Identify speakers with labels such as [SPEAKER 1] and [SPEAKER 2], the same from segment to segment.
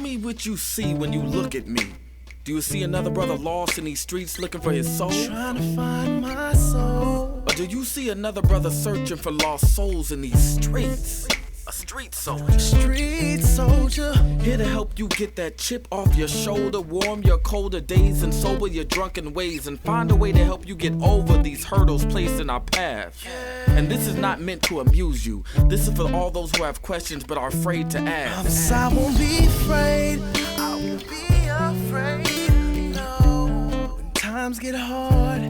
[SPEAKER 1] me what you see when you look at me. Do you see another brother lost in these streets looking for his soul?
[SPEAKER 2] Trying to find my soul.
[SPEAKER 1] Or do you see another brother searching for lost souls in these streets? A street soldier.
[SPEAKER 2] Street soldier.
[SPEAKER 1] Here to help you get that chip off your shoulder, warm your colder days and sober your drunken ways, and find a way to help you get over these hurdles placed in our path. And this is not meant to amuse you. This is for all those who have questions but are afraid to ask.
[SPEAKER 2] I won't be afraid. I won't be afraid. No. When times get hard,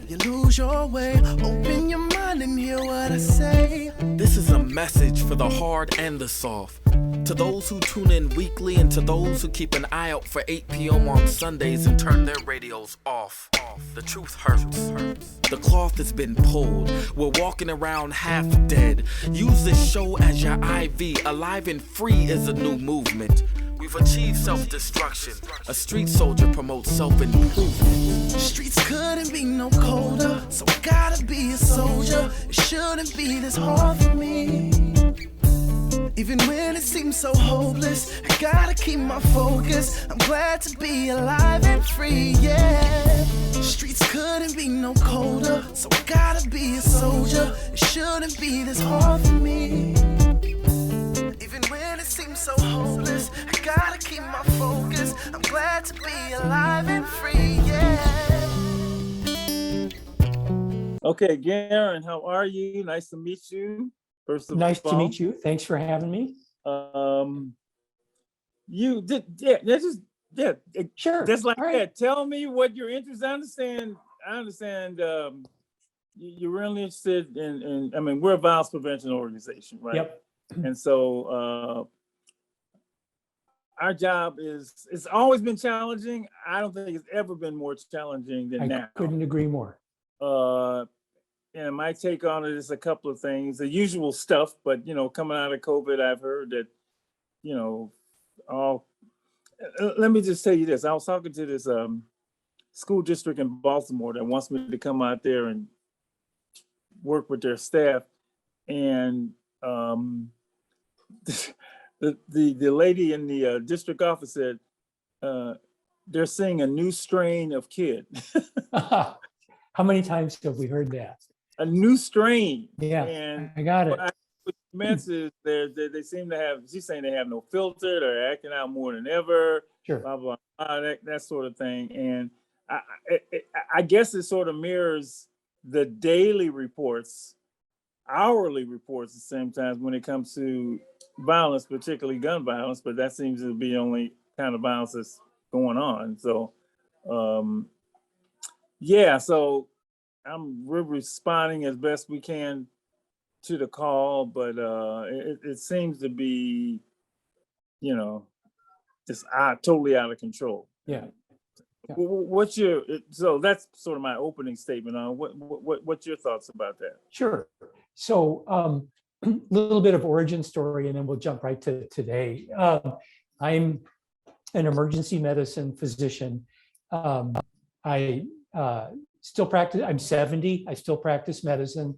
[SPEAKER 2] you lose your way. Open your mind and hear what I say.
[SPEAKER 1] This is a message for the hard and the soft. To those who tune in weekly and to those who keep an eye out for 8 p.m. on Sundays and turn their radios off. The truth hurts. The cloth has been pulled. We're walking around half dead. Use this show as your IV. Alive and free is a new movement. We've achieved self-destruction. A street soldier promotes self-improvement.
[SPEAKER 2] Streets couldn't be no colder, so I gotta be a soldier. It shouldn't be this hard for me. Even when it seems so hopeless, I gotta keep my focus. I'm glad to be alive and free, yeah. Streets couldn't be no colder, so I gotta be a soldier. It shouldn't be this hard for me. Even when it seems so hopeless, I gotta keep my focus. I'm glad to be alive and free, yeah.
[SPEAKER 3] Okay, Garen, how are you? Nice to meet you. First of
[SPEAKER 4] Nice
[SPEAKER 3] all,
[SPEAKER 4] to meet you. Thanks for having me.
[SPEAKER 3] You did,
[SPEAKER 4] Sure.
[SPEAKER 3] just like
[SPEAKER 4] All right.
[SPEAKER 3] that. Tell me what your interest. I understand. You're really interested in. I mean, we're a violence prevention organization, right?
[SPEAKER 4] Yep.
[SPEAKER 3] And so our job it's always been challenging. I don't think it's ever been more challenging than
[SPEAKER 4] I
[SPEAKER 3] now.
[SPEAKER 4] couldn't agree more.
[SPEAKER 3] And my take on it is a couple of things, the usual stuff, but, coming out of COVID, I've heard that, let me just tell you this. I was talking to this school district in Baltimore that wants me to come out there and work with their staff. And the lady in the district office said, they're seeing a new strain of kid.
[SPEAKER 4] How many times have we heard that?
[SPEAKER 3] A new strain.
[SPEAKER 4] Yeah,
[SPEAKER 3] and
[SPEAKER 4] I got it.
[SPEAKER 3] What she meant is they seem to have, she's saying they have no filter, they're acting out more than ever,
[SPEAKER 4] Sure.
[SPEAKER 3] blah, blah, blah, that sort of thing. And I guess it sort of mirrors the daily reports, hourly reports at the same time when it comes to violence, particularly gun violence, but that seems to be the only kind of violence that's going on. So, so we're responding as best we can to the call, but it seems to be, just totally out of control.
[SPEAKER 4] Yeah.
[SPEAKER 3] What's so that's sort of my opening statement on what's your thoughts about that?
[SPEAKER 4] Sure. So a little bit of origin story, and then we'll jump right to today. I'm an emergency medicine physician. I still practice. I'm 70. I still practice medicine,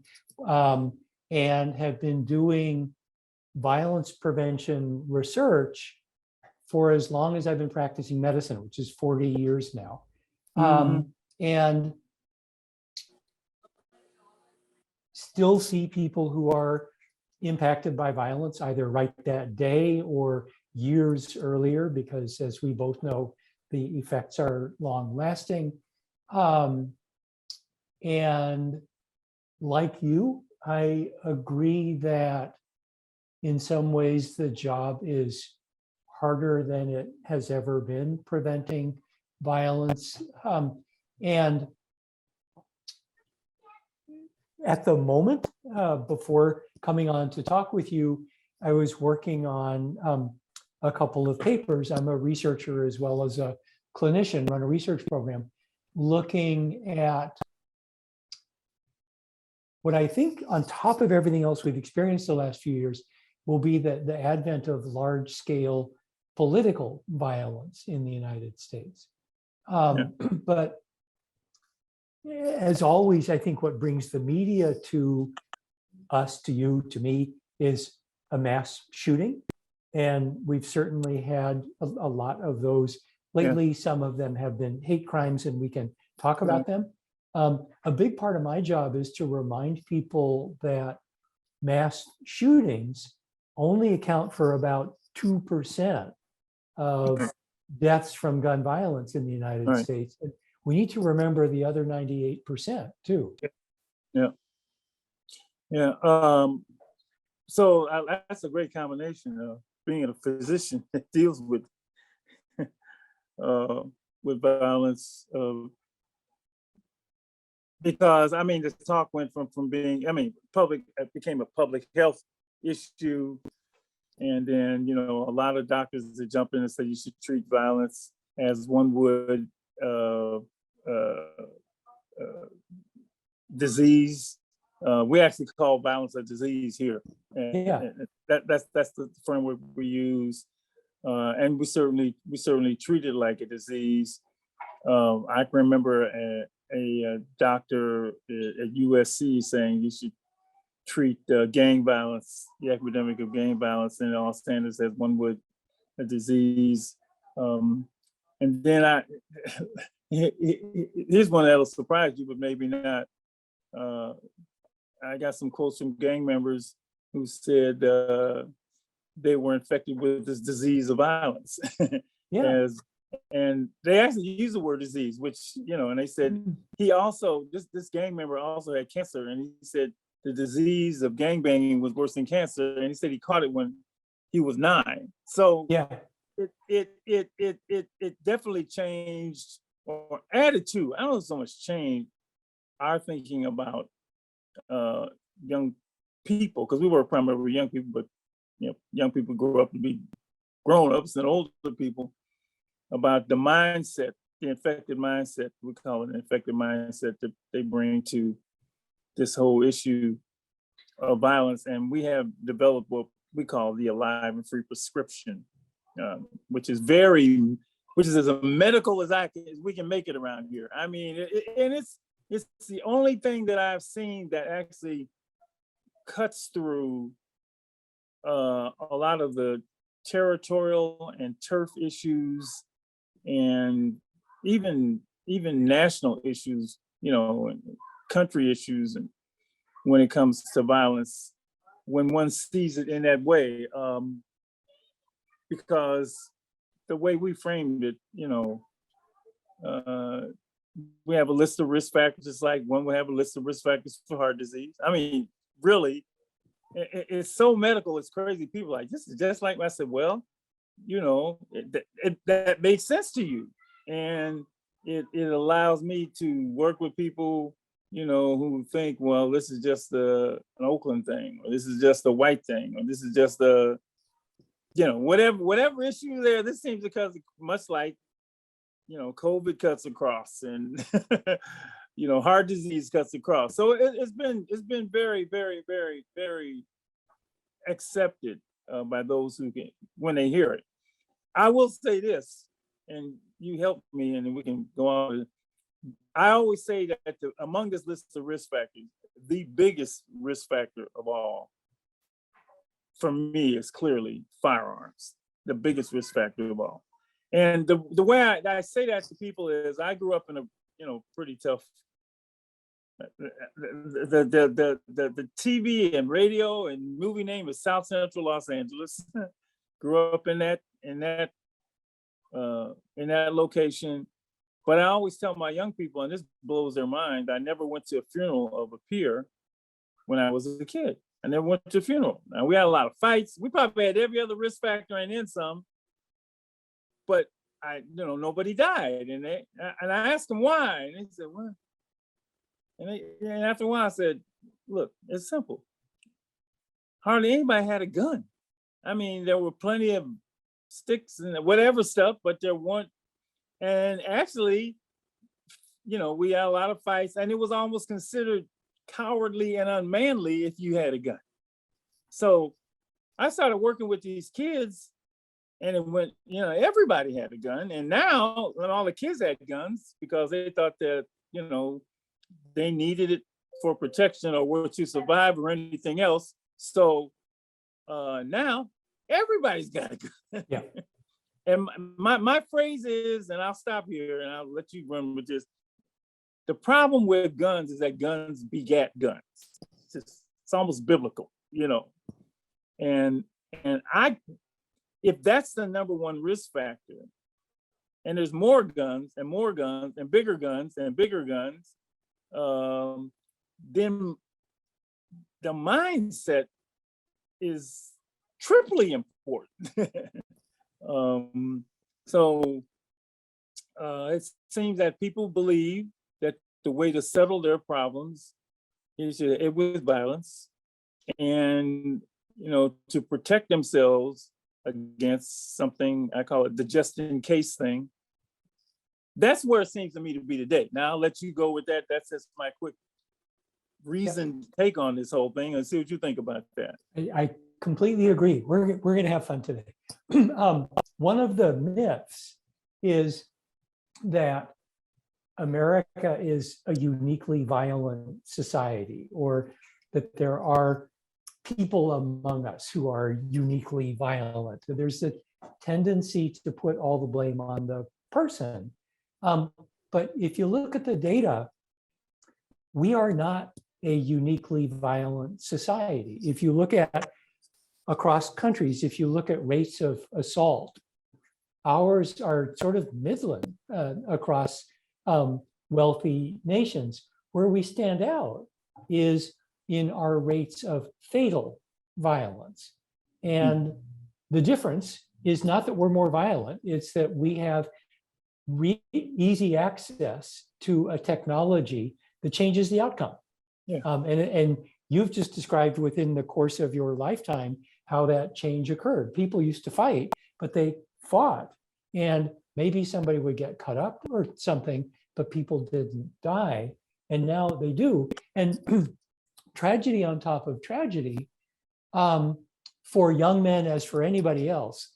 [SPEAKER 4] and have been doing violence prevention research for as long as I've been practicing medicine, which is 40 years now. And still see people who are impacted by violence, either right that day or years earlier, because as we both know, the effects are long lasting. And like you, I agree that in some ways the job is harder than it has ever been, preventing violence. And at the moment, before coming on to talk with you, I was working on a couple of papers. I'm a researcher as well as a clinician, run a research program, looking at what I think, on top of everything else we've experienced the last few years, will be the advent of large-scale political violence in the United States. But as always, I think what brings the media to us, to you, to me, is a mass shooting. And we've certainly had a lot of those lately. Some of them have been hate crimes, and we can talk about them. A big part of my job is to remind people that mass shootings only account for about 2% of deaths from gun violence in the United States. And we need to remember the other 98% too.
[SPEAKER 3] Yeah. Yeah. So that's a great combination of being a physician that deals with violence, because I mean, the talk went from being, I mean, it became a public health issue, and then a lot of doctors that jump in and say you should treat violence as one would disease. We actually call violence a disease here, and that's the framework we use, and we certainly treat it like a disease. I can remember a doctor at USC saying you should treat gang violence, the epidemic of gang violence, in all standards as one would a disease. And then here's one that'll surprise you, but maybe not. I got some quotes from gang members who said they were infected with this disease of violence. And they actually used the word disease, which, and they said he also, this gang member also had cancer, and he said the disease of gangbanging was worse than cancer, and he said he caught it when he was 9. So it definitely changed or added to, I don't know so much changed our thinking about young people, because we were primarily young people, but young people grow up to be grown-ups and older people, about the mindset, the infected mindset, we call it an infected mindset, that they bring to this whole issue of violence. And we have developed what we call the alive and free prescription, which is as medical as we can make it around here. I mean, and it's the only thing that I've seen that actually cuts through a lot of the territorial and turf issues, and even national issues, and country issues, and when it comes to violence, when one sees it in that way, because the way we framed it, we have a list of risk factors, just like one would have a list of risk factors for heart disease. I mean, really, it's so medical, it's crazy. People are like, this is just like, I said, well, that makes sense to you. And it allows me to work with people, who think, well, this is just an Oakland thing, or this is just a white thing, or this is just a, whatever issue there, this seems because much like, COVID cuts across, and, heart disease cuts across. So it's been very, very, very, very accepted by those who can, when they hear it. I will say this, and you help me, and then we can go on. I always say that among this list of risk factors, the biggest risk factor of all, for me, is clearly firearms, the biggest risk factor of all. And the way I say that to people is, I grew up in a pretty tough, the TV and radio and movie name is South Central Los Angeles. Grew up in that location. But I always tell my young people, and this blows their mind, I never went to a funeral of a peer when I was a kid. I never went to a funeral. Now, we had a lot of fights. We probably had every other risk factor and then some. But nobody died. And I asked them why, and they said, "What?" And after a while, I said, "Look, it's simple. Hardly anybody had a gun. I mean, there were plenty of sticks and whatever stuff, but there weren't. And actually, we had a lot of fights, and it was almost considered cowardly and unmanly if you had a gun. So I started working with these kids, and it went, everybody had a gun. And now, when all the kids had guns, because they thought that, they needed it for protection or were to survive or anything else. So now Everybody's got a gun.
[SPEAKER 4] Yeah.
[SPEAKER 3] And my phrase is, and I'll stop here and I'll let you run with this. The problem with guns is that guns begat guns. It's almost biblical, you know. And if that's the number one risk factor, and there's more guns and more guns and bigger guns and bigger guns, then the mindset is triply important. So it seems that people believe that the way to settle their problems is with violence, and to protect themselves against something, I call it the just in case thing. That's where it seems to me to be today. Now I'll let you go with that. That's just my quick reasoned take on this whole thing, and see what you think about that.
[SPEAKER 4] I completely agree. We're going to have fun today. One of the myths is that America is a uniquely violent society, or that there are people among us who are uniquely violent. There's a tendency to put all the blame on the person. But if you look at the data, we are not a uniquely violent society. If you look at across countries, if you look at rates of assault, ours are sort of midland across wealthy nations. Where we stand out is in our rates of fatal violence. And the difference is not that we're more violent, it's that we have easy access to a technology that changes the outcome.
[SPEAKER 3] Yeah.
[SPEAKER 4] And you've just described within the course of your lifetime how that change occurred. People used to fight, but they fought, and maybe somebody would get cut up or something, but people didn't die, and now they do. And tragedy on top of tragedy, for young men as for anybody else,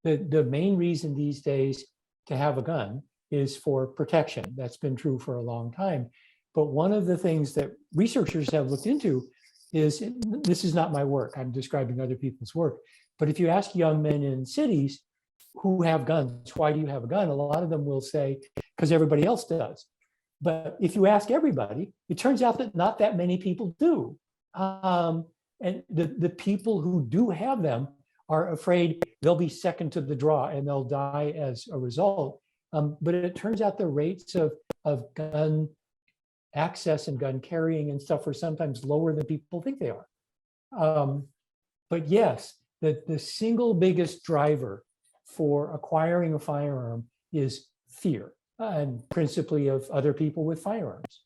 [SPEAKER 4] the main reason these days to have a gun is for protection. That's been true for a long time. But one of the things that researchers have looked into is, this is not my work, I'm describing other people's work, but if you ask young men in cities who have guns, why do you have a gun? A lot of them will say, because everybody else does. But if you ask everybody, it turns out that not that many people do. And the people who do have them are afraid they'll be second to the draw and they'll die as a result. But it turns out the rates of gun access and gun carrying and stuff are sometimes lower than people think they are. But yes, the single biggest driver for acquiring a firearm is fear, and principally of other people with firearms.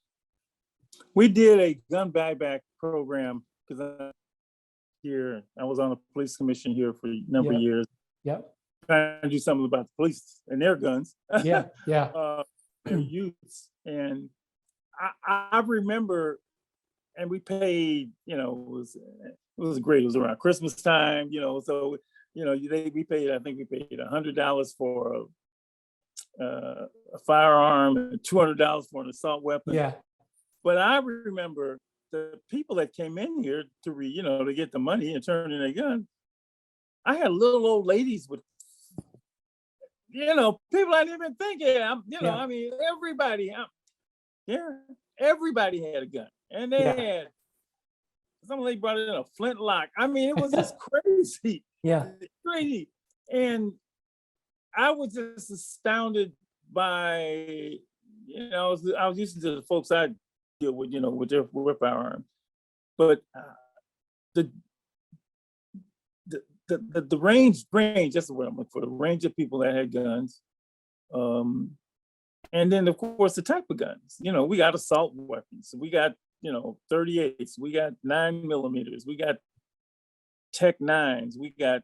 [SPEAKER 3] We did a gun buyback program because I was on the police commission here for a number of years.
[SPEAKER 4] Yep.
[SPEAKER 3] Trying to do something about the police and their guns.
[SPEAKER 4] Yeah.
[SPEAKER 3] Their youths. And I remember, and we paid, it was great. It was around Christmas time, so, we paid $100 for a firearm and $200 for an assault weapon.
[SPEAKER 4] Yeah.
[SPEAKER 3] But I remember the people that came in here to get the money and turn in their gun. I had little old ladies with, people I didn't even think. I mean, everybody had a gun, and they had. Some lady brought in a flintlock. I mean, it was just crazy.
[SPEAKER 4] Yeah,
[SPEAKER 3] crazy. And I was just astounded by, I was used to the folks I deal with, with firearms, but the range, that's what I'm looking for, the range of people that had guns. And then of course the type of guns, we got assault weapons, we got, 38s, we got 9mm, we got Tech 9s, we got,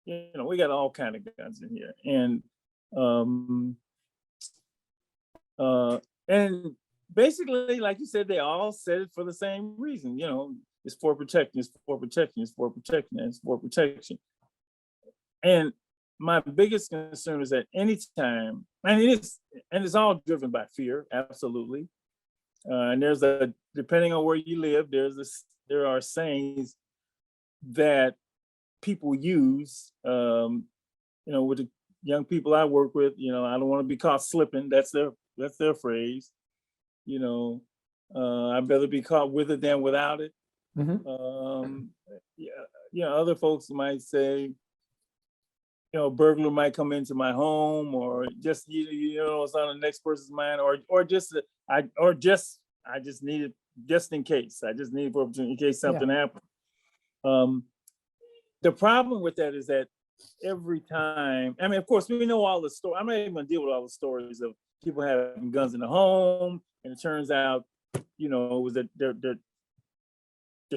[SPEAKER 3] we got all kind of guns in here. And basically, like you said, they all said it for the same reason, it's for protection, it's for protection, it's for protection, it's for protection. And my biggest concern is that anytime, and it's all driven by fear, absolutely. And depending on where you live, there are sayings that people use. With the young people I work with, I don't want to be caught slipping. That's their phrase. I'd rather be caught with it than without it. Other folks might say, a burglar might come into my home, or just it's on the next person's mind, or just I just need it just in case. I just need it for opportunity in case something happens. The problem with that is that every time, of course, we know all the stories. I'm not even going to deal with all the stories of people having guns in the home, and it turns out, it was their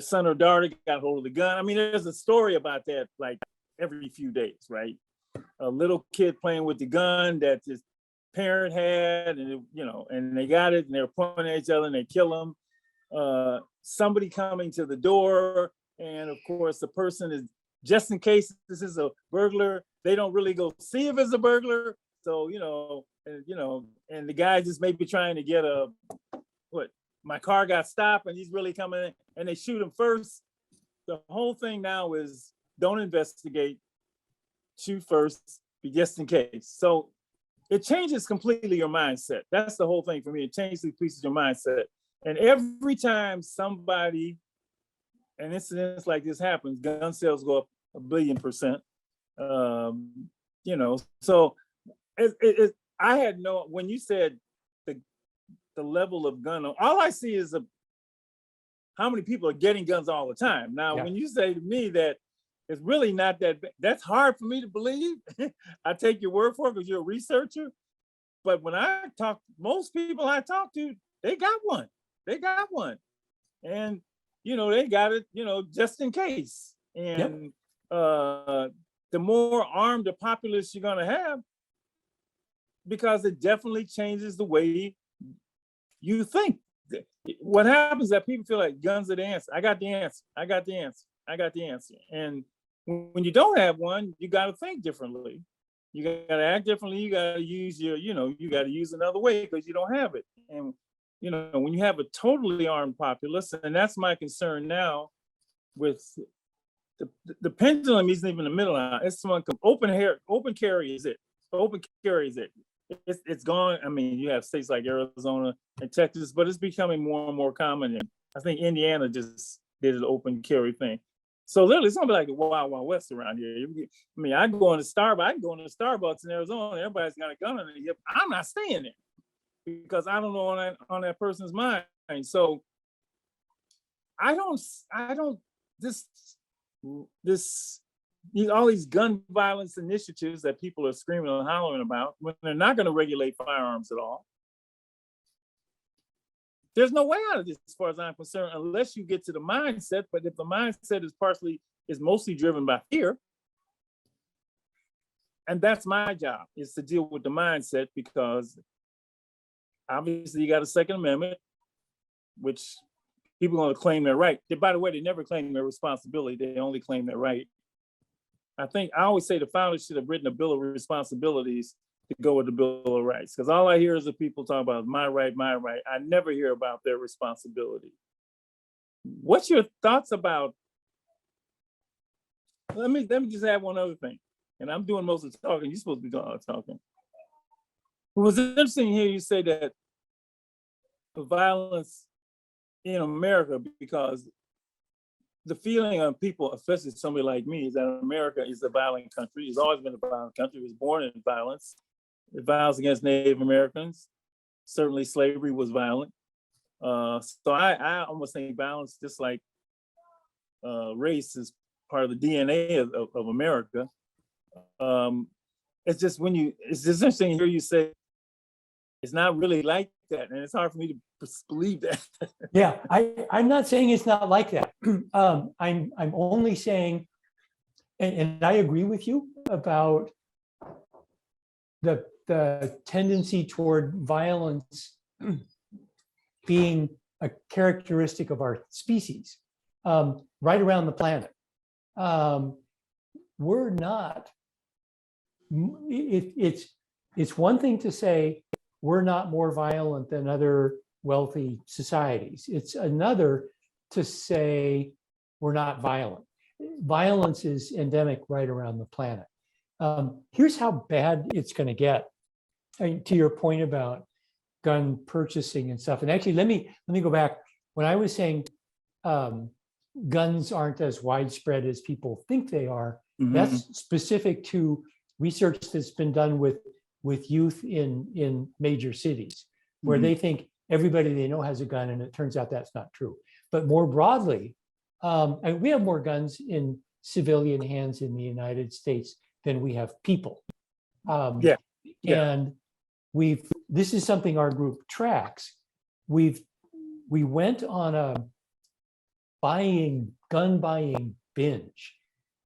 [SPEAKER 3] son or daughter got hold of the gun. There's a story about that like every few days, right? A little kid playing with the gun that his parent had, and and they got it, and they're pointing at each other, and they kill them. Somebody coming to the door, and of course, the person is, just in case this is a burglar, they don't really go see if it's a burglar. So, and the guy just may be trying to get my car got stopped and he's really coming in, and they shoot him first. The whole thing now is don't investigate, shoot first, be just in case. So it changes completely your mindset. That's the whole thing for me. It changes your mindset. And every time somebody, and incidents like this happens, gun sales go up 1 billion %. So I had when you said the level of gun, all I see is how many people are getting guns all the time. Now, when you say to me that it's really not that bad, that's hard for me to believe. I take your word for it because you're a researcher. But when I talk, most people I talk to, they got one. And, they got it, just in case. And the more armed the populace you're going to have, because it definitely changes the way you think. What happens is that people feel like guns are the answer. I got the answer. And when you don't have one, you got to think differently. You got to act differently. You got to use you got to use another way because you don't have it. And, when you have a totally armed populace, and that's my concern now with the pendulum isn't even the middle now. It's someone open carry is it. Open carry is it. It's gone. You have states like Arizona and Texas, but it's becoming more and more common. And I think Indiana just did an open carry thing. So literally, it's gonna be like the Wild Wild West around here. I can go into Starbucks in Arizona. Everybody's got a gun on their hip. I'm not staying there because I don't know on that person's mind. So I don't. All these gun violence initiatives that people are screaming and hollering about, when they're not going to regulate firearms at all. There's no way out of this, as far as I'm concerned, unless you get to the mindset. But if the mindset is mostly driven by fear, and that's my job, is to deal with the mindset, because obviously you got a Second Amendment, which people are going to claim their right. By the way, they never claim their responsibility. They only claim their right. I always say the founders should have written a Bill of Responsibilities to go with the Bill of Rights, because all I hear is the people talk about my right. I never hear about their responsibility. What's your thoughts about? Let me just add one other thing, and I'm doing most of the talking. You're supposed to be doing all the talking. It was interesting to hear you say that the violence in America, because the feeling of people, especially somebody like me, is that America is a violent country. It's always been a violent country. It was born in violence. The violence against Native Americans. Certainly slavery was violent. So I almost think violence, just like race, is part of the DNA of America. It's just interesting to hear you say it's not really like that. And it's hard for me to believe that.
[SPEAKER 4] Yeah, I'm not saying it's not like that. I'm only saying, and I agree with you about the tendency toward violence being a characteristic of our species, right around the planet. We're not. It's one thing to say we're not more violent than other wealthy societies. It's another to say we're not violent. violence is endemic right around the planet. Here's how bad it's going to get. I mean, to your point about gun purchasing and stuff. And actually, let me go back. When I was saying guns aren't as widespread as people think they are, that's specific to research that's been done with youth in major cities, where they think everybody they know has a gun, and it turns out that's not true. But more broadly, and we have more guns in civilian hands in the United States than we have people. And this is something our group tracks. We went on a gun buying binge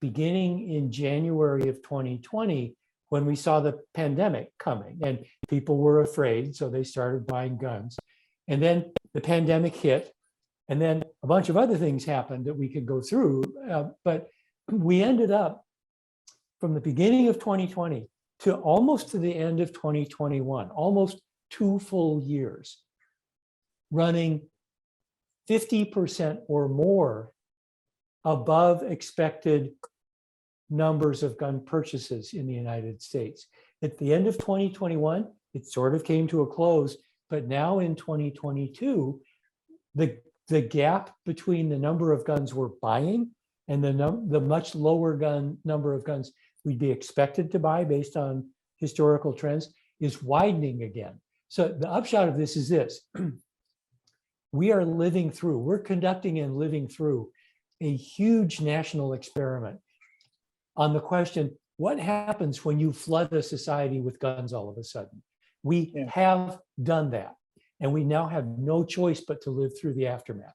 [SPEAKER 4] beginning in January of 2020, when we saw the pandemic coming and people were afraid, so they started buying guns. And then the pandemic hit, and then a bunch of other things happened that we could go through. But we ended up, from the beginning of 2020 to almost to the end of 2021, almost 2 full years, running 50% or more above expected numbers of gun purchases in the United States. At the end of 2021, it sort of came to a close, but now in 2022, the gap between the number of guns we're buying and the much lower number of guns we'd be expected to buy based on historical trends is widening again. So the upshot of this is this. We're conducting and living through a huge national experiment on the question, what happens when you flood a society with guns all of a sudden? We have done that, and we now have no choice but to live through the aftermath.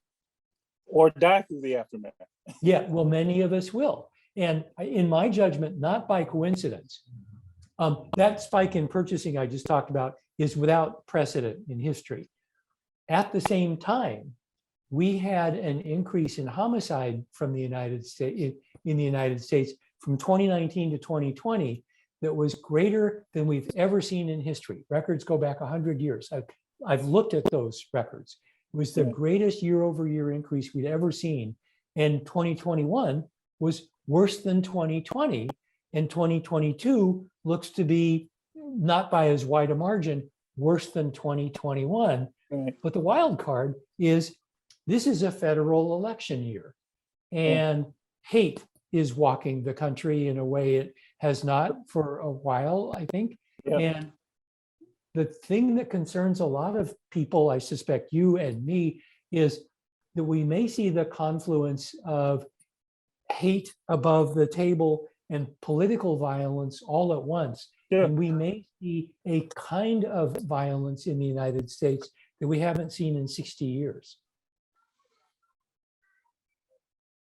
[SPEAKER 3] Or die through the aftermath.
[SPEAKER 4] Yeah, well, many of us will. And in my judgment, not by coincidence, that spike in purchasing I just talked about is without precedent in history. At the same time, we had an increase in homicide from the United States in the United States from 2019 to 2020 that was greater than we've ever seen in history. Records go back 100 years. I've looked at those records. It was the greatest year-over-year increase we'd ever seen. And 2021 was worse than 2020. And 2022 looks to be, not by as wide a margin, worse than 2021. Right. But the wild card is this is a federal election year. And hate is walking the country in a way it has not for a while, I think. And the thing that concerns a lot of people, I suspect you and me, is that we may see the confluence of hate above the table and political violence all at once. And we may see a kind of violence in the United States that we haven't seen in 60 years.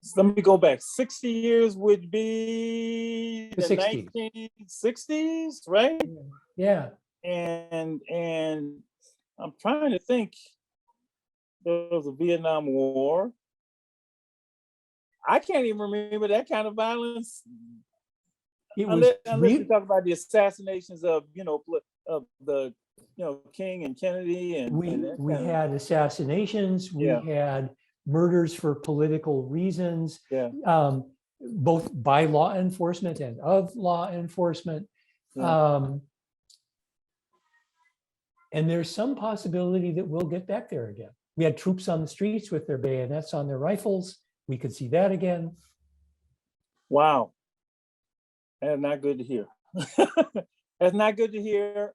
[SPEAKER 3] So let me go back. 60 years would be the 1960s, right?
[SPEAKER 4] Yeah.
[SPEAKER 3] And I'm trying to think. There was a Vietnam War. I can't even remember that kind of violence. Unless you talk about the assassinations of the King and Kennedy, and
[SPEAKER 4] we had assassinations. We had murders for political reasons, both by law enforcement and of law enforcement. And there's some possibility that we'll get back there again. We had troops on the streets with their bayonets on their rifles. We could see that again.
[SPEAKER 3] Wow. That's not good to hear. That's not good to hear.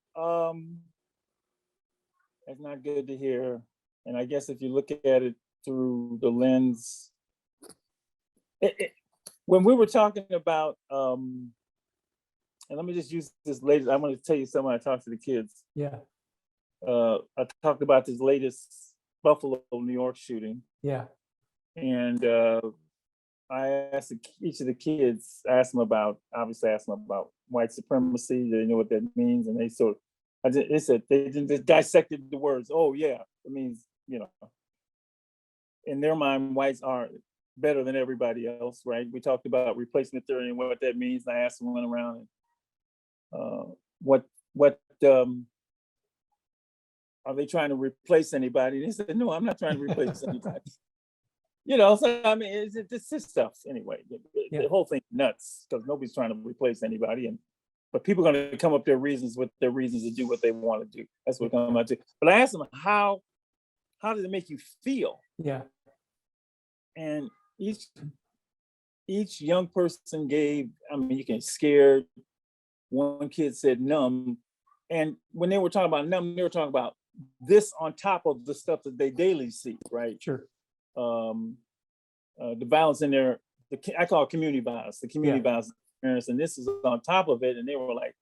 [SPEAKER 3] That's not good to hear. And I guess if you look at it through the lens, when we were talking about, and let me just use this latest, I'm going to tell you something I talked to the kids.
[SPEAKER 4] Yeah.
[SPEAKER 3] I talked about this latest Buffalo, New York shooting.
[SPEAKER 4] Yeah.
[SPEAKER 3] And I asked each of the kids, obviously asked them about white supremacy. They know what that means. And they they just dissected the words. Oh yeah, it means, in their mind, whites are better than everybody else, right? We talked about replacement theory and what that means. And I asked them, went around, and what are they trying to replace anybody? They said, no, I'm not trying to replace anybody. You know, so I mean, it's this stuff anyway.
[SPEAKER 4] Yeah.
[SPEAKER 3] The whole thing nuts because nobody's trying to replace anybody, but people are going to come up with their reasons to do what they want to do. That's what it comes out to. But I asked them, how does it make you feel?
[SPEAKER 4] Yeah.
[SPEAKER 3] And each young person gave. I mean, you can scared. One kid said numb, and when they were talking about numb, they were talking about this on top of the stuff that they daily see, right?
[SPEAKER 4] Sure.
[SPEAKER 3] The violence in there, I call it community violence, the community violence parents, and this is on top of it. And they were like,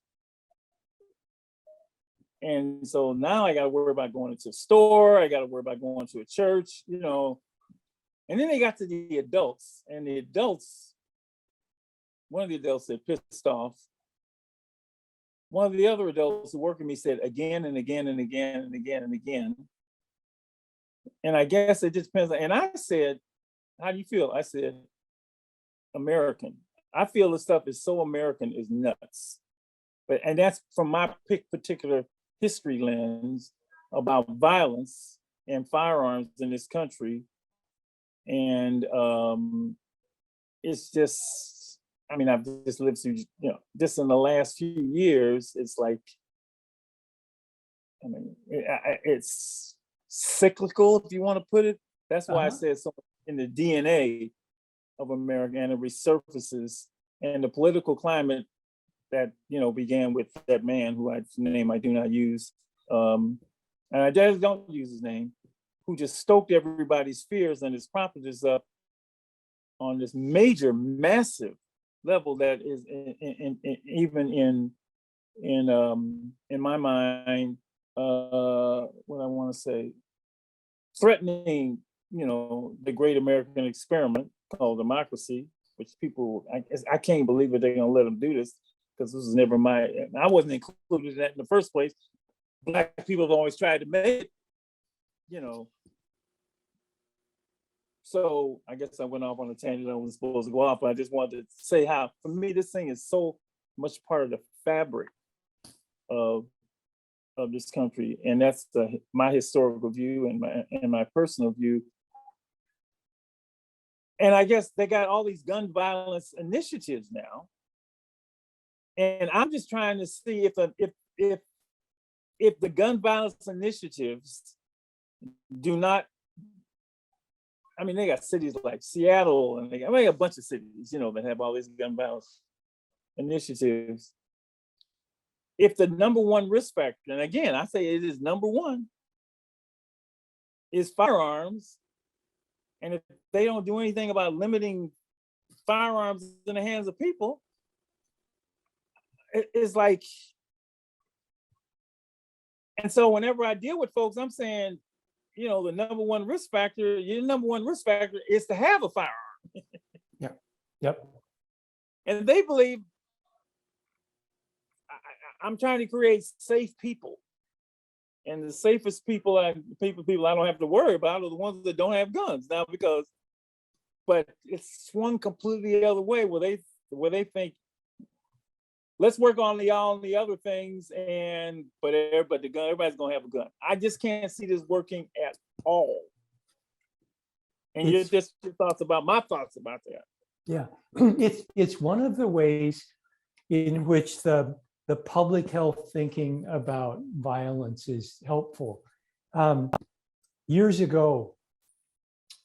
[SPEAKER 3] and so now I got to worry about going into a store. I got to worry about going to a church, you know. And then they got to the adults, and the adults, one of the adults said pissed off. One of the other adults who worked with me said again and again and again and again and again. And I guess it just depends. And I said, how do you feel? I said, American. I feel this stuff is so American is nuts. And that's from my particular history lens about violence and firearms in this country. And it's just, I mean, I've just lived through, you know, just in the last few years, it's like, I mean, it's cyclical, if you want to put it. That's why I said so in the DNA of America, and it resurfaces, and the political climate that, you know, began with that man who name I do not use, and I just don't use his name, who just stoked everybody's fears and has propped us up on this major, massive level that is even in my mind, what I want to say, threatening, you know, the great American experiment called democracy, which people, I can't believe that they're gonna let them do this, because this was never I wasn't included in that in the first place. Black people have always tried to make it, you know. So I guess I went off on a tangent I wasn't supposed to go off, but I just wanted to say how, for me, this thing is so much part of the fabric of this country, and that's my historical view and my personal view. And I guess they got all these gun violence initiatives now, and I'm just trying to see if the gun violence initiatives do not. I mean, they got cities like Seattle, and they got a bunch of cities, you know, that have all these gun violence initiatives. If the number one risk factor, and again, I say it is number one, is firearms, and if they don't do anything about limiting firearms in the hands of people, it's like, and so whenever I deal with folks, I'm saying, you know, the number one risk factor, your number one risk factor is to have a firearm.
[SPEAKER 4] Yeah. Yep.
[SPEAKER 3] And they believe I'm trying to create safe people. And the safest people I don't have to worry about are the ones that don't have guns now, but it's swung completely the other way where they think, let's work on all the other things, but the gun, everybody's gonna have a gun. I just can't see this working at all. And your thoughts about my thoughts about that.
[SPEAKER 4] Yeah, it's one of the ways in which the public health thinking about violence is helpful. Years ago,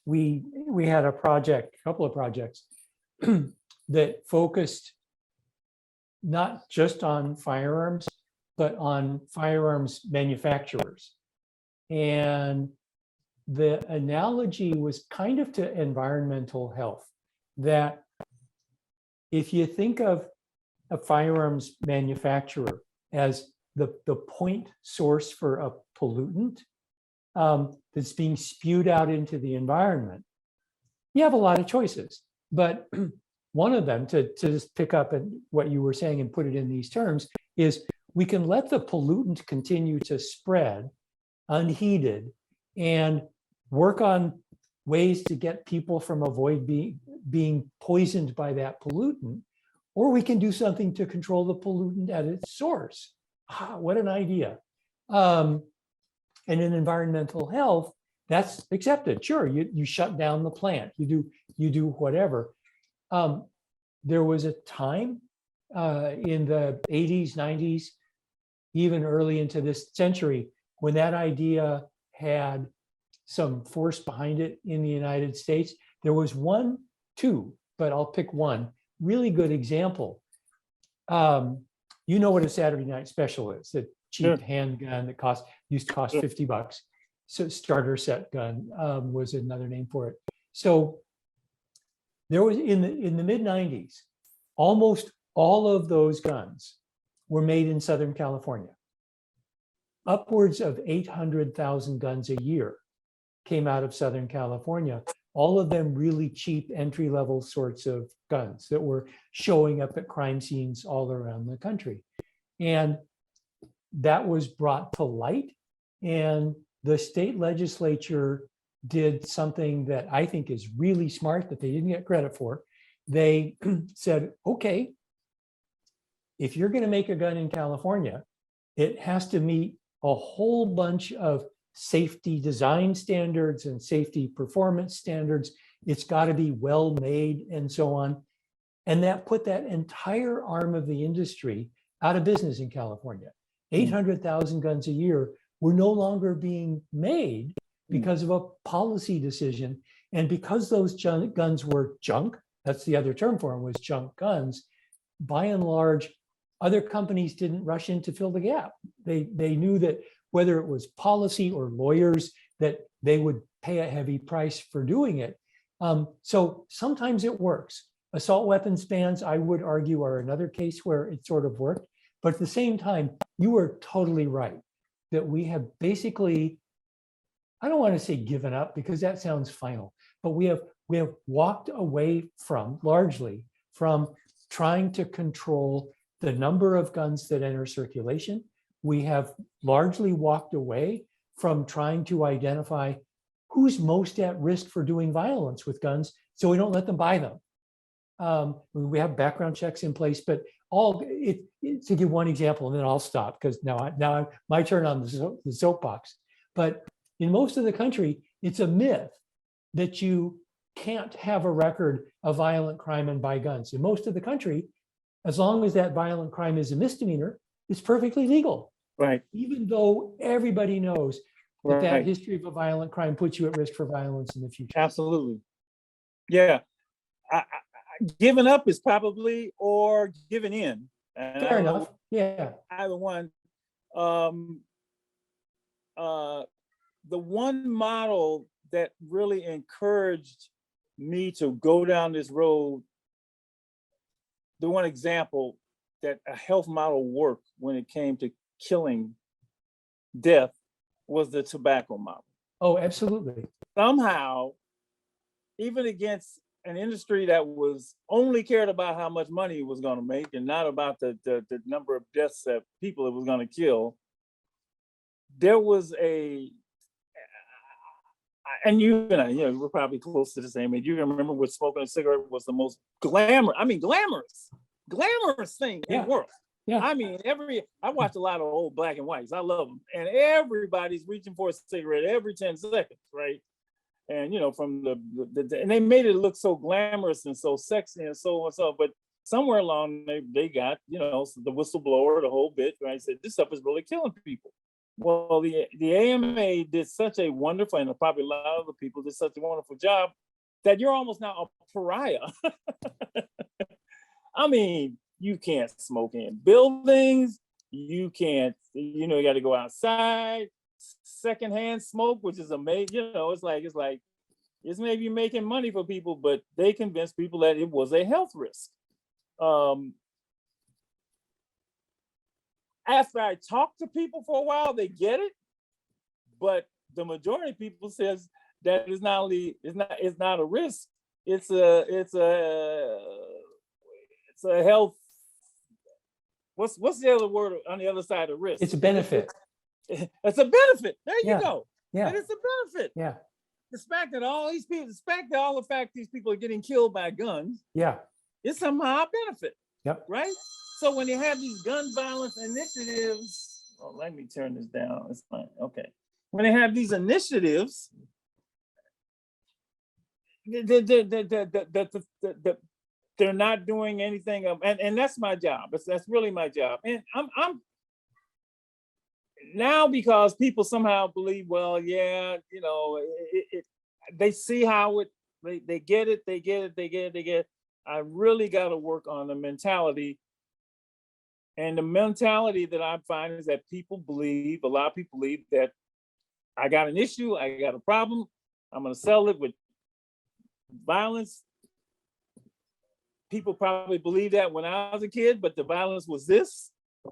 [SPEAKER 4] we had a couple of projects that focused not just on firearms, but on firearms manufacturers. And the analogy was kind of to environmental health, that if you think of a firearms manufacturer as the point source for a pollutant that's being spewed out into the environment, you have a lot of choices. But one of them, to just pick up at what you were saying and put it in these terms, is we can let the pollutant continue to spread unheeded and work on ways to get people from avoid being poisoned by that pollutant, or we can do something to control the pollutant at its source. What an idea. And in environmental health, That's accepted. Sure, you shut down the plant. You do whatever. There was a time in the 80s, 90s, even early into this century, when that idea had some force behind it in the United States. There was two, but I'll pick one really good example. You know what a Saturday Night Special is, a cheap handgun that used to cost $50. So starter set gun was another name for it. So there was in the mid 90s, almost all of those guns were made in Southern California. Upwards of 800,000 guns a year came out of Southern California, all of them really cheap entry-level sorts of guns that were showing up at crime scenes all around the country. And that was brought to light, and the state legislature did something that I think is really smart that they didn't get credit for. They said, okay, if you're going to make a gun in California, it has to meet a whole bunch of safety design standards and safety performance standards. It's got to be well made and so on. And that put that entire arm of the industry out of business in California. 800,000 guns a year were no longer being made because of a policy decision. And because those guns were junk, that's the other term for them, was junk guns, by and large, other companies didn't rush in to fill the gap. They knew that whether it was policy or lawyers, that they would pay a heavy price for doing it. So sometimes it works. Assault weapons bans, I would argue, are another case where it sort of worked. But at the same time, you are totally right that we have basically, I don't want to say given up because that sounds final, but we have walked away largely from trying to control the number of guns that enter circulation. We have largely walked away from trying to identify who's most at risk for doing violence with guns, so we don't let them buy them. We have background checks in place, but to give one example, and then I'll stop because now my turn on the soapbox. But in most of the country, it's a myth that you can't have a record of violent crime and buy guns. In most of the country, as long as that violent crime is a misdemeanor, it's perfectly legal.
[SPEAKER 3] Right.
[SPEAKER 4] Even though everybody knows that history of a violent crime puts you at risk for violence in the future.
[SPEAKER 3] Absolutely. Yeah. Giving up is probably, or giving in. And
[SPEAKER 4] fair enough. Yeah.
[SPEAKER 3] Either one. The one model that really encouraged me to go down this road, the one example that a health model worked when it came to killing death was the tobacco model.
[SPEAKER 4] Oh, absolutely.
[SPEAKER 3] Somehow, even against an industry that was only cared about how much money it was going to make and not about the number of deaths that people it was going to kill, there was and you and I, we're probably close to the same age. You can remember when smoking a cigarette was the most glamorous thing in the world. Yeah. I mean, I watch a lot of old black and whites. I love them. And everybody's reaching for a cigarette every 10 seconds, right? And, from and they made it look so glamorous and so sexy and so and so. But somewhere along, they got, the whistleblower, the whole bit, right? Said, this stuff is really killing people. Well, the AMA did such a wonderful, and probably a lot of the people did such a wonderful job that you're almost now a pariah. I mean, you can't smoke in buildings. You can't, you got to go outside. Secondhand smoke, which is amazing. It's maybe making money for people, but they convinced people that it was a health risk. After I talk to people for a while, they get it, but the majority of people says that it's not a risk. It's a health. What's the other word on the other side of risk?
[SPEAKER 4] It's a benefit.
[SPEAKER 3] It's a benefit. There you go.
[SPEAKER 4] Yeah.
[SPEAKER 3] And it's a benefit.
[SPEAKER 4] Yeah.
[SPEAKER 3] Despite all the fact these people are getting killed by guns.
[SPEAKER 4] Yeah.
[SPEAKER 3] It's somehow a benefit.
[SPEAKER 4] Yep.
[SPEAKER 3] Right? So when you have these gun violence initiatives, let me turn this down. It's fine. Okay. When they have these initiatives, they're not doing anything, and that's my job. That's really my job. And I'm now, because people somehow believe, well, yeah, they see how they get it. I really got to work on the mentality. And the mentality that I find is that a lot of people believe that I got an issue, I got a problem, I'm going to settle it with violence. People probably believe that when I was a kid, but the violence was this,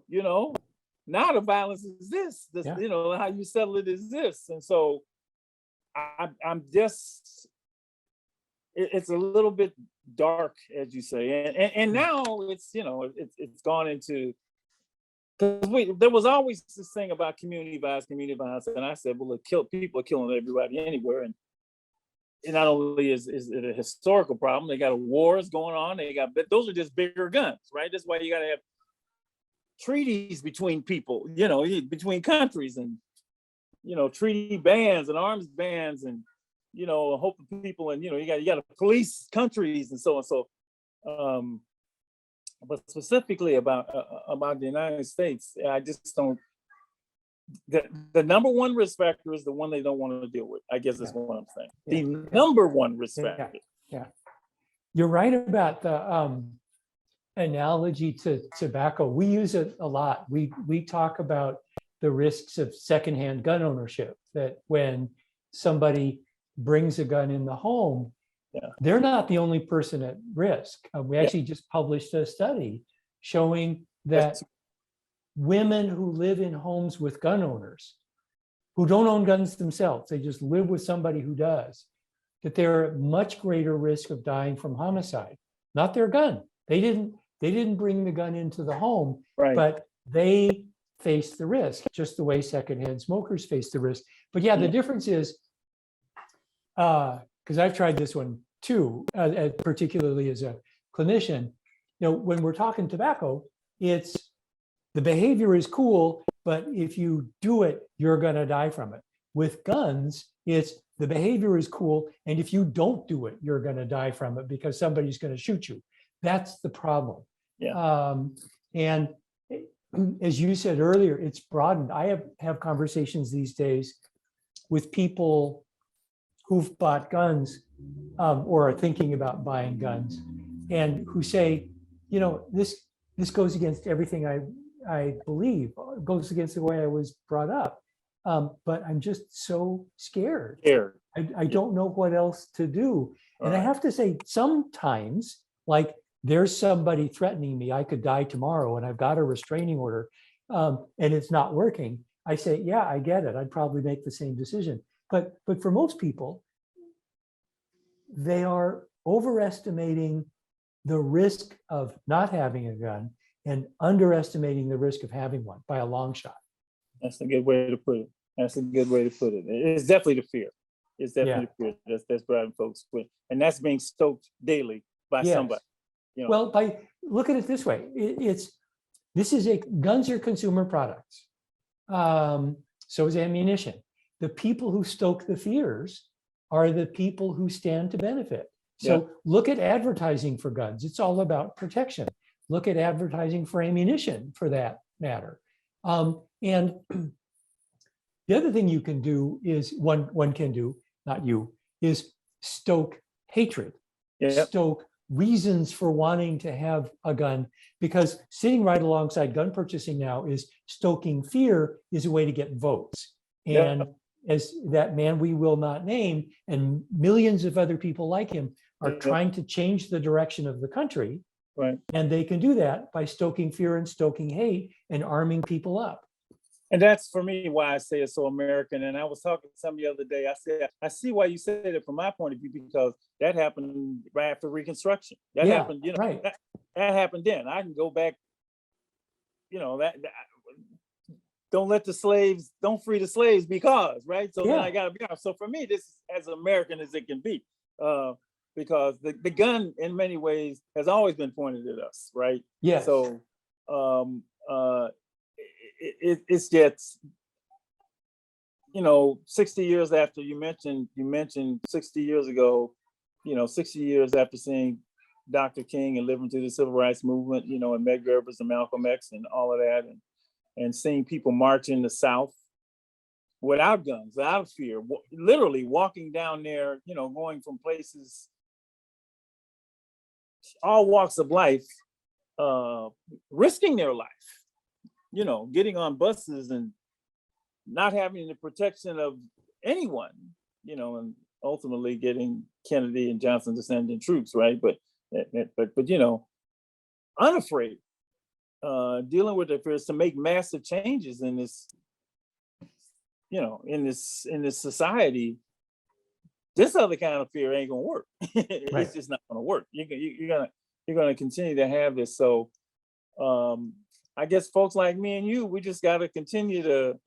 [SPEAKER 3] now the violence is this, how you settle it is this. And so I'm just, it's a little bit dark, as you say, and now it's it's gone into, because there was always this thing about community violence, and I said, well, people are killing everybody anywhere, and not only is it a historical problem, they got wars going on, but those are just bigger guns, right? That's why you got to have treaties between people, between countries, and treaty bans and arms bans, and hope people, and you got to police countries and so on. So but specifically about the United States, I just don't. The number one risk factor is the one they don't want to deal with. I guess that's what I'm saying. The number one risk factor.
[SPEAKER 4] Yeah, you're right about the analogy to tobacco. We use it a lot. We talk about the risks of secondhand gun ownership. That when somebody brings a gun in the home, they're not the only person at risk. We actually just published a study showing that women who live in homes with gun owners, who don't own guns themselves, they just live with somebody who does, that they're at much greater risk of dying from homicide. Not their gun. They didn't bring the gun into the home, but they face the risk, just the way secondhand smokers face the risk. But the difference is, because I've tried this one too, particularly as a clinician, when we're talking tobacco, it's the behavior is cool, but if you do it, you're going to die from it. With guns, it's the behavior is cool, and if you don't do it, you're going to die from it because somebody's going to shoot you. That's the problem. And as you said earlier, it's broadened. I have conversations these days with people who've bought guns or are thinking about buying guns, and who say, this goes against everything I believe, goes against the way I was brought up. But I'm just so scared. I don't know what else to do. And I have to say, sometimes, like, there's somebody threatening me, I could die tomorrow, and I've got a restraining order, and it's not working. I say, yeah, I get it. I'd probably make the same decision. But for most people, they are overestimating the risk of not having a gun and underestimating the risk of having one by a long shot.
[SPEAKER 3] That's a good way to put it. It's definitely the fear. It's definitely the fear that's driving folks with, and that's being stoked daily by somebody.
[SPEAKER 4] Well, look at it this way: guns are consumer products. So is ammunition. The people who stoke the fears are the people who stand to benefit. So look at advertising for guns. It's all about protection. Look at advertising for ammunition, for that matter. And the other thing you can do is, one can do, not you, is stoke hatred, stoke reasons for wanting to have a gun, because sitting right alongside gun purchasing now is stoking fear is a way to get votes. And as that man we will not name, and millions of other people like him, are trying to change the direction of the country.
[SPEAKER 3] Right.
[SPEAKER 4] And they can do that by stoking fear and stoking hate and arming people up.
[SPEAKER 3] And that's, for me, why I say it's so American. And I was talking to somebody the other day. I said, I see why you said it from my point of view, because that happened right after Reconstruction. That happened, that happened then. I can go back, don't free the slaves because, right? So then I got to be honest. So for me, this is as American as it can be, because the gun in many ways has always been pointed at us, right?
[SPEAKER 4] Yeah.
[SPEAKER 3] So it's just, 60 years after you mentioned 60 years ago, 60 years after seeing Dr. King and living through the civil rights movement, and Medgar Evers and Malcolm X and all of that, and seeing people march in the South without guns, without fear, literally walking down there, going from places, all walks of life, risking their life, getting on buses and not having the protection of anyone, and ultimately getting Kennedy and Johnson to send in troops, right? But unafraid, dealing with their fears to make massive changes in this, in this society. This other kind of fear ain't gonna work. It's
[SPEAKER 4] Right.
[SPEAKER 3] just not gonna work. You're gonna continue to have this. So I guess folks like me and you, we just gotta continue to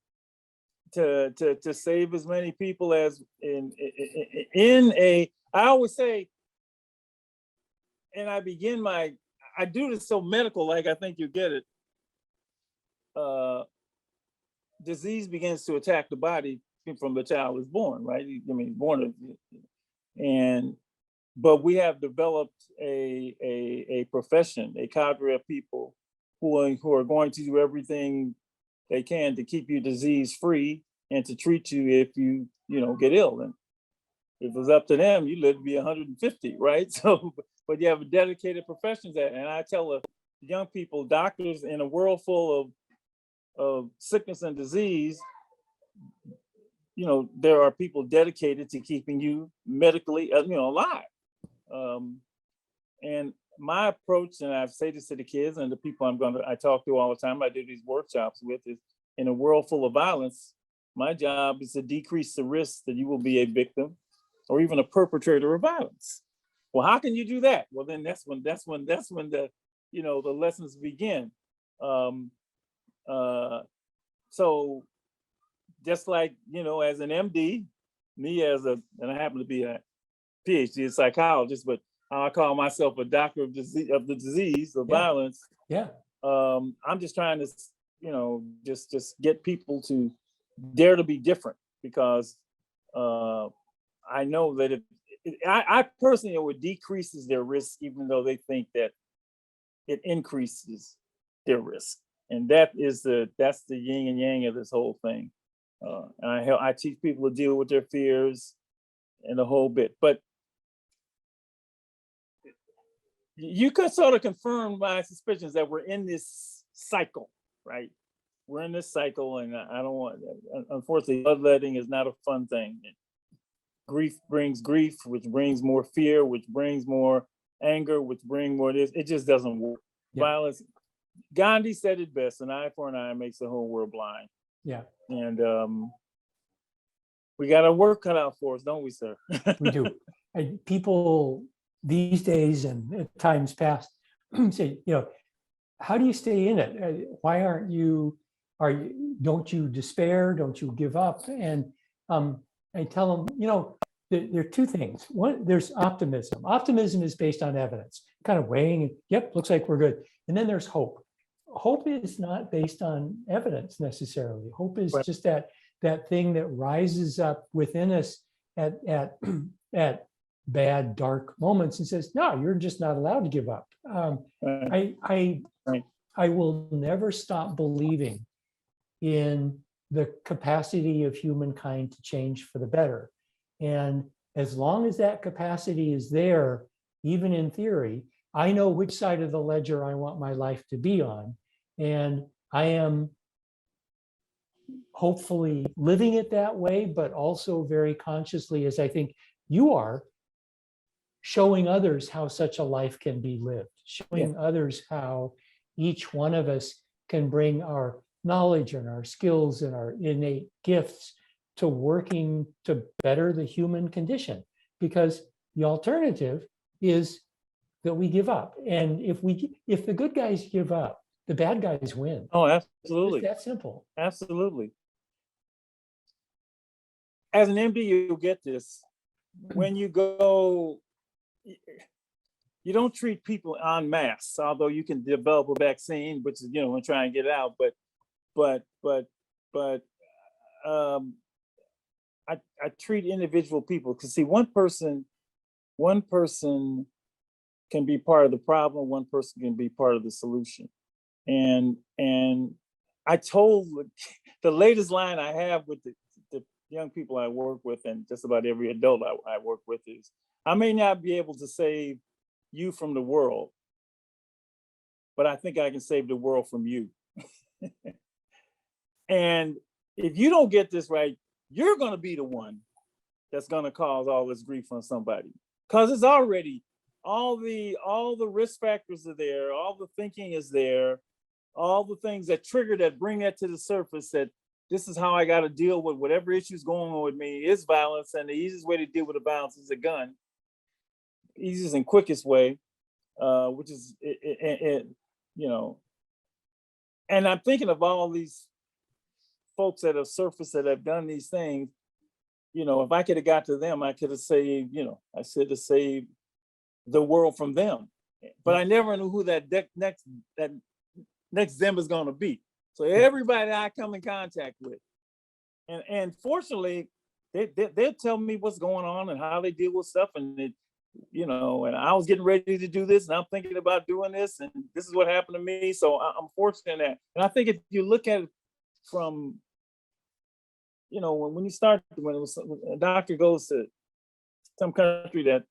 [SPEAKER 3] save as many people as in a, I always say, and I do this so medical, like I think you get it. Disease begins to attack the body from the child is born, right? But we have developed a profession, a cadre of people who are going to do everything they can to keep you disease free and to treat you if you get ill. And if it was up to them, you live to be 150, right? So, but you have a dedicated profession that, and I tell the young people, doctors, in a world full of sickness and disease, there are people dedicated to keeping you medically, alive. And my approach, and I say this to the kids and the people I talk to all the time, I do these workshops with, is in a world full of violence, my job is to decrease the risk that you will be a victim or even a perpetrator of violence. Well, how can you do that? Well, then that's when the, the lessons begin. So just like, as an MD, and I happen to be a PhD in psychologist, but I call myself a doctor of the disease of violence.
[SPEAKER 4] Yeah.
[SPEAKER 3] I'm just trying to, just get people to dare to be different, because I know that I personally know it decreases their risk, even though they think that it increases their risk. And that's the yin and yang of this whole thing. And I teach people to deal with their fears and the whole bit. But you could sort of confirm my suspicions that we're in this cycle, right? We're in this cycle, and I don't want, unfortunately, bloodletting is not a fun thing. Grief brings grief, which brings more fear, which brings more anger, which brings more this. It just doesn't work. Yeah. Violence. Gandhi said it best: an eye for an eye makes the whole world blind. Yeah. And we got our work cut out for us, don't we, sir?
[SPEAKER 4] We do. People these days and at times past say, how do you stay in it? Why don't you despair? Don't you give up? And I tell them, there are two things. One, there's optimism. Optimism is based on evidence, kind of weighing, yep, looks like we're good. And then there's hope. Hope is not based on evidence necessarily. Hope is just that thing that rises up within us at bad, dark moments and says, no, you're just not allowed to give up. I will never stop believing in the capacity of humankind to change for the better. And as long as that capacity is there, even in theory, I know which side of the ledger I want my life to be on. And I am hopefully living it that way, but also very consciously, as I think you are, showing others how such a life can be lived, showing others how each one of us can bring our knowledge and our skills and our innate gifts to working to better the human condition. Because the alternative is that we give up. And if the good guys give up, the bad guys win.
[SPEAKER 3] Oh, absolutely.
[SPEAKER 4] It's that simple.
[SPEAKER 3] Absolutely. As an MD, you'll get this. When you go, you don't treat people en masse, although you can develop a vaccine, which is, and try and get it out. But I treat individual people, because see, one person one person can be part of the problem, one person can be part of the solution. And I told the latest line I have with the young people I work with, and just about every adult I work with, is, I may not be able to save you from the world, but I think I can save the world from you. And if you don't get this right, you're going to be the one that's going to cause all this grief on somebody, because it's already all the risk factors are there, all the thinking is there, all the things that trigger that, bring that to the surface, that this is how I got to deal with whatever issues going on with me is violence, and the easiest way to deal with the violence is a gun. Easiest and quickest way, which is you know. And I'm thinking of all these folks that have surfaced that have done these things. You know, if I could have got to them, I could have saved, I should have saved the world from them. But I never knew who that next them is going to be. So everybody I come in contact with, and fortunately, they'll tell me what's going on and how they deal with stuff, and and I was getting ready to do this, and I'm thinking about doing this, and this is what happened to me. So I'm fortunate in that. And I think if you look at it from, when a doctor goes to some country that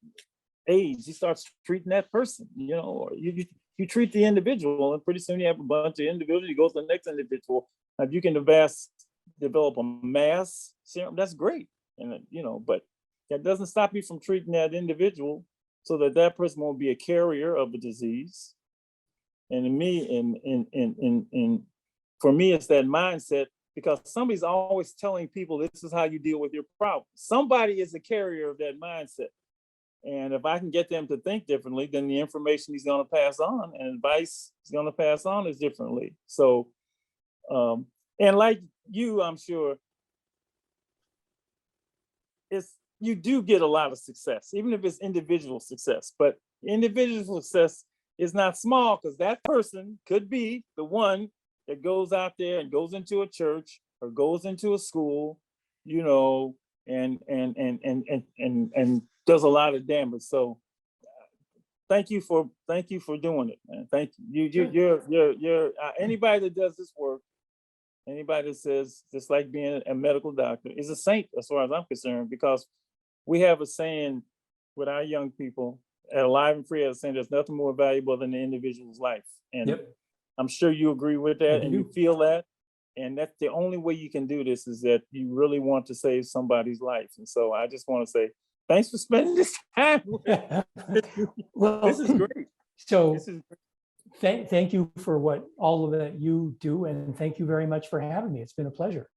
[SPEAKER 3] AIDS, he starts treating that person, or you treat the individual, and pretty soon you have a bunch of individuals. You go to the next individual. If you can develop a mass serum, that's great. And but that doesn't stop you from treating that individual, so that person won't be a carrier of the disease. And for me, it's that mindset, because somebody's always telling people this is how you deal with your problem. Somebody is a carrier of that mindset. And if I can get them to think differently, then the information he's going to pass on and advice he's going to pass on is differently. So, and like you, I'm sure, you do get a lot of success, even if it's individual success. But individual success is not small, because that person could be the one that goes out there and goes into a church or goes into a school, and does a lot of damage. So thank you for doing it, man. Thank you. You're anybody that does this work, anybody that says, just like being a medical doctor, is a saint as far as I'm concerned, because we have a saying with our young people at Alive and Free, saying there's nothing more valuable than the individual's life. And I'm sure you agree with that, and you feel that. And that's the only way you can do this, is that you really want to save somebody's life. And so I just want to say, thanks for spending this time with me. Well, this is great.
[SPEAKER 4] So thank you for all of that you do. And thank you very much for having me. It's been a pleasure.